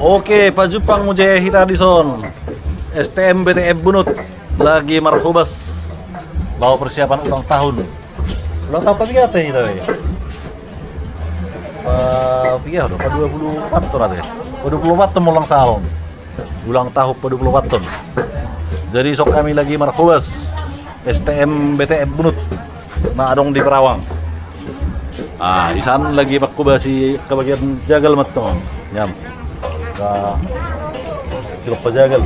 Oke, Pak Jupang Mujahid Adison STM BTM Bunut lagi marhubas bawa persiapan ulang tahun. Ulang tahun apa ya teh itu ya? Iya udah 24 tahun ada ya. 24 tahun ulang tahun. Ulang tahun 24 tahun. Jadi sok kami lagi marhubas STM BTM Bunut. Nah, adong di Perawang. Ah, di sana lagi makubasi ke bagian jagal matong. Nyam. Ka cilok pajagal.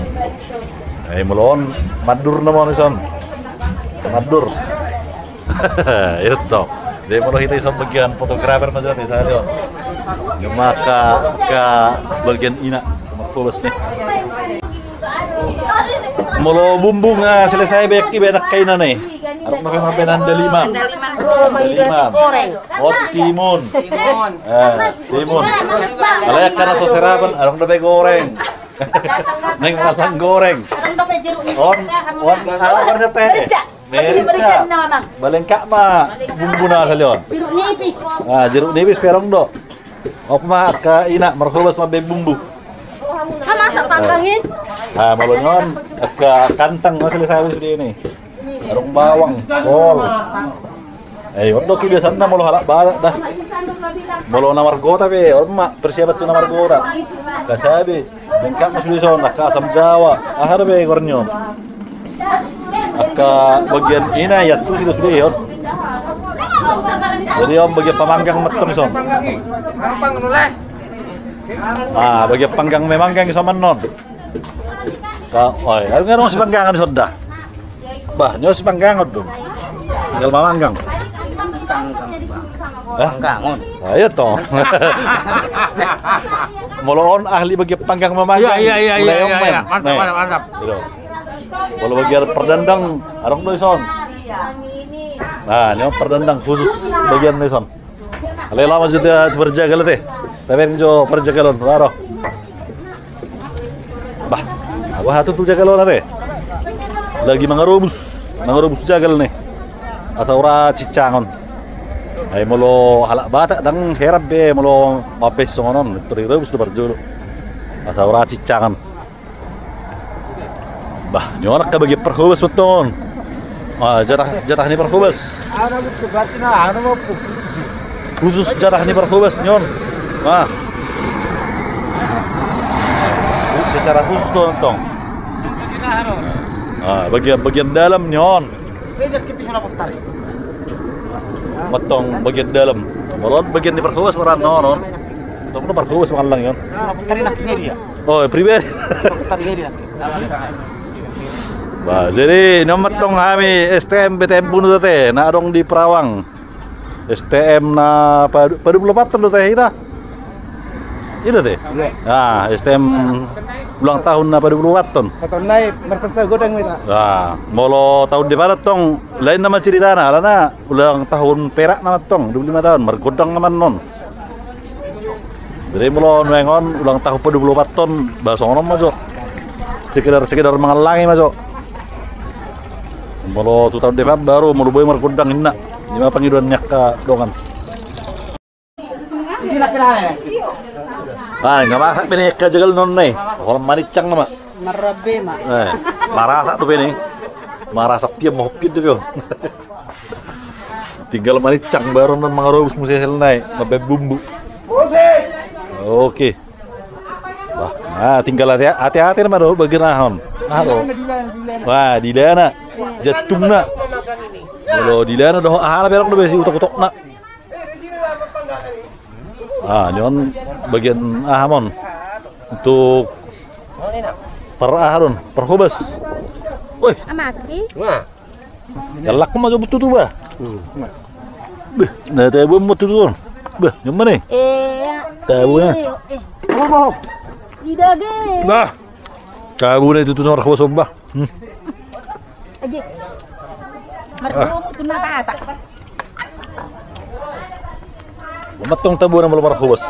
Mulon madur naman ison. Madur. Itu. Jadi mau kita iso bagian fotografer macam ni saya lihat. Maka ke bagian ina makubas nih. Molo bumbu nga selesai beki benak kaina nih. Arok na kayo mga lima. Oh, timun. Timun. Alayak ka na so serapan, arok na bay goreng. Neng masang goreng. On ala na teh. Merica. Balengka ma bumbu na salyon. Jeruk nipis. Ah, jeruk nipis perong do. Ok ma ka ina marhubas mabe bumbu. Masak panggangin. Ah, malonyon ka kantang mas selesai sudah ini. Arong bawang, kol. Waktu kita biasa na molo halak balak dah. Molo na margota be, orma persiapan tu na margota. Kacabe, bengkak mas lison, ka asam Jawa. Ahar be gornyo. Aka bagian ina ya tu sudah yon. Jadi om bagian pamanggang metong son. Ah, bagian panggang memanggang sama non. Ka, oi, ada ngarong si panggangan soda. Bah, nyo si panggangan dong. Tinggal mamanggang. Panggangon. Ayo toh. Moloon ahli bagi panggang mamanggang. Iya. Mantap. Gitu. Kalau bagian perdendang, arong tuh son. Nah, nyo perdendang khusus bagian nih son. Alela masih berjaga teh. Tapi njo perjagalon, raro. Bah, apa hatu tuh jagalon teh? Lagi mengerubus jagal nih. Asaura cicangon. Ay molo halak batak dang herab be molo mapes songonon rebus do barjolo. Asaura cicangon. Bah, nyorak ka bagi perhubas beton. Ah, jatah ni perhubas. Ano betul berarti na ano mo po. Khusus jatah ni perhubas nyon. Nah. Secara khusus tong. Ah, bagian dalam nyon. Matong bagian dalam. Maron bagian di perhubas maran non. Tong no perhubas makan lang yon. Putari lakinya dia. Oh, pribadi. Putari dia. Bah, jadi nomor tong kami STM BTM Bunut teh na adong di Perawang. STM na pada 24 tahun teh kita. Itu teh. Nah, STM ulang tahun na pada 24 tahun. Satu naik merpesta godang kita. Nah, molo tahun di barat tong lain nama ceritana, alana ulang tahun perak nama tong 25 tahun mergodang nama non. Jadi molo nengon ulang tahun pada 24 tahun bahasa ono majo. Sekedar mengalangi majo. Molo tu tahun depan baru mau boy mergodang inna. Lima pangiduan nyaka dongan. Ini laki-laki. Ah, nggak masak ini kajagal non nih. Orang manicang nama. Marabe mak. Marasak tuh ini. Marasak dia mau hopit tuh. Tinggal manicang baru non mengarus musel naik, mabe bumbu. Oke. Wah, nah tinggal hati-hati nama do bagian ahon. Halo. Wah, di dana jatungna. Kalau di dana doh ahana belok do besi utok-utokna. Ah, nyon bagian ahamon untuk perhubas. Woi, Amasi. Wah. galak mah coba tuh bah. Beh, nah tabu mau tuh. Bah, nyaman nih. Tabunya. Apa? Tidak ge. Nah, tabunya itu tuh perhubas bah. Aje. Merdu tuna tata. Matong tabu na malumar hubas.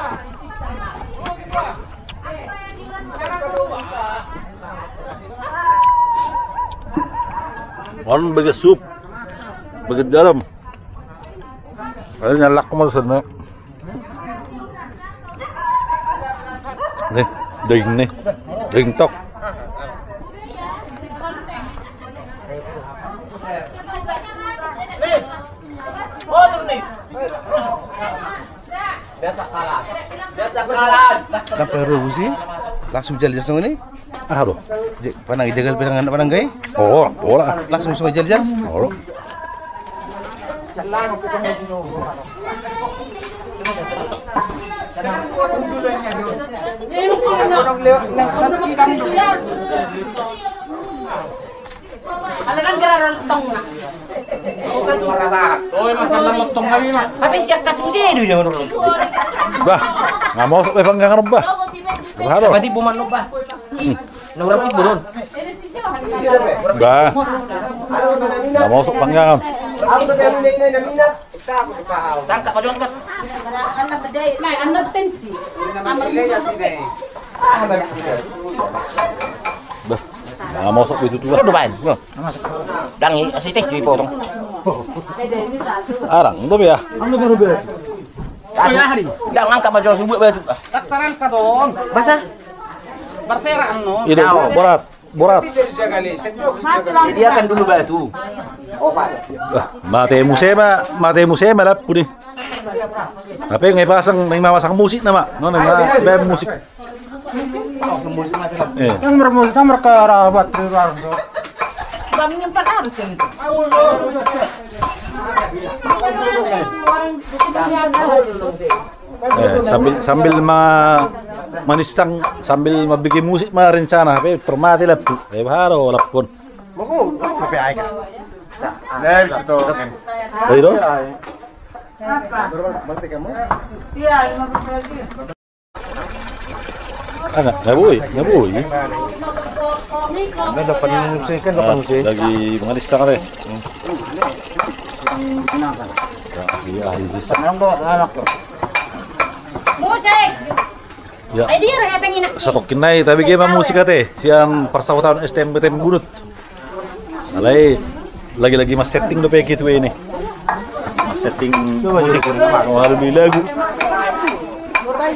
On bagai sup, bagai dalam. Ayo nyalak mo sana. Nih, Ding nih. Ding tok. Sampai rubuh sih. Langsung jalan langsung ini. Aduh. Panang jagal panang gay. Oh, bola. Langsung semua jalan. Oh. Alakan gara tong na. Tapi siap kas musi dulu yang dulu. Bah, nggak mau sampai panggangan bah. Halo. Berarti buman lo bah. Nurang ibu don. Bah. Nggak mau sok panggangan. Tangkap kau jongkat. Nah, anak tensi. Bah. Nggak mau sok itu tuh. Udah ban. Dangi asitis di potong. Arang, belum ya? Dah ngangkat baju subuh batu. Taktaran ka doon. Basa. Barseraan no. Ini borat, borat. Sediakan dulu batu. Mate musema lah puni. Tapi nggak pasang, nggak masang musik nama, nggak ada musik. Yang bermusik sama ke rabat di luar. Bang nyimpan harus yang itu. Sambil manisang sambil mabikin musik mah rencana, tapi termati lah tu. Baru lapun. Tadi dong? Iya, 15 lagi. Nggak boleh. Ada musik kan musik. Lagi manisang deh. Iya, Musik. ya. Ay, dia rin pengen nak. Satokin naik, tapi gimana musik kate? Siang persautan STMPTN Bunut. Alai, lagi-lagi mas setting do peki tuh ini. Setting musik, mau lebih lagu.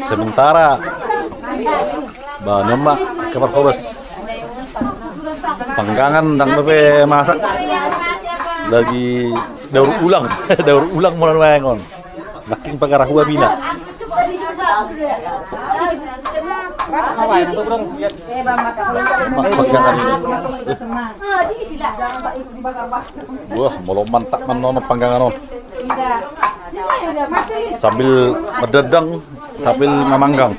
Sementara, nama kabar kobas. Panggangan dan bepe masak. Lagi daur ulang, daur ulang mulai maengon. Makin pagarah gua bina. Panggangan ini. Wah, mau mantap menono panggangan on. Sambil berdedang, sambil memanggang.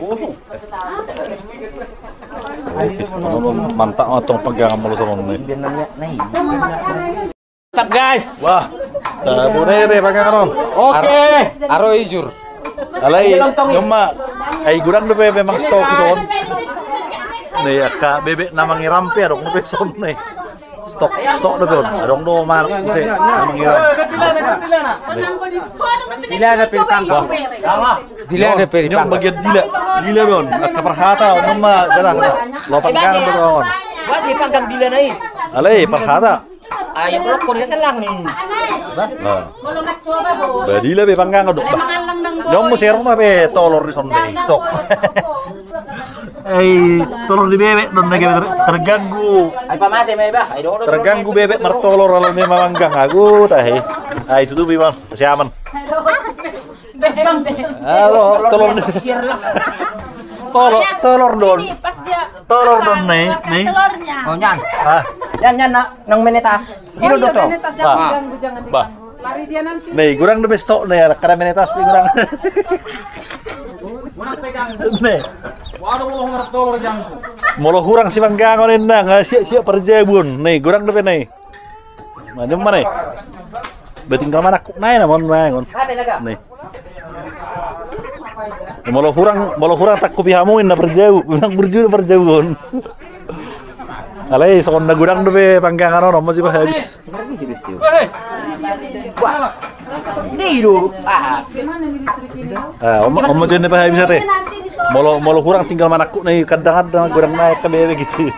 Mantap matong panggangan mulu sama ini. Stop guys. Wah, boleh deh panggangan on. Oke. Aro ijur. Alay, nyoma, ay gurang dope memang stok son. Nih, ka bebek namang irampe adong dope son nih. Stok dope on. Adong do mar se namang iram. Dila ada pilih Dila ada pilih Nyom bagian dila don. Ka perhata nyoma darah. Lo panggang do on. Wah, si panggang dila na eh. Alay, perhata. Ayah blok ko dia selang nih. Nah, Belum nak coba, Bu. badila be panggang do. Mangalang nang Nyom mo serong na be tolor di son deh. Stok. Tolor di bebek don lagi terganggu. Ay pamate may ba? Ay do. Terganggu bebek martolor kalau dia memanggang aku tahi. Ah itu tuh bimang siaman. Bebang be. Halo, tolor tolor don. Ini pas dia Tolor don nih. telurnya. Oh nyan. Ah, Yan nang menetas. Hiro do to. bah. Lari dia nanti. Nih, kurang lebih stok nih, karena menetas nih kurang. Nih. Waduh mau ngertolor jangku. Molo kurang si panggangan ini nggak siap perjebun. Nih, kurang lebih nih. Mana mana nih? Betinggal mana kuk naik namun mangon. Nih. Molo kurang tak kupihamuin na perjauh, bilang perjauh. Alay, sekonda gudang dobe panggangan ono masih habis. Ini do. Om jenis habis teh. Molo kurang tinggal manakku nih kadang-kadang gudang naik ke bebek gitu.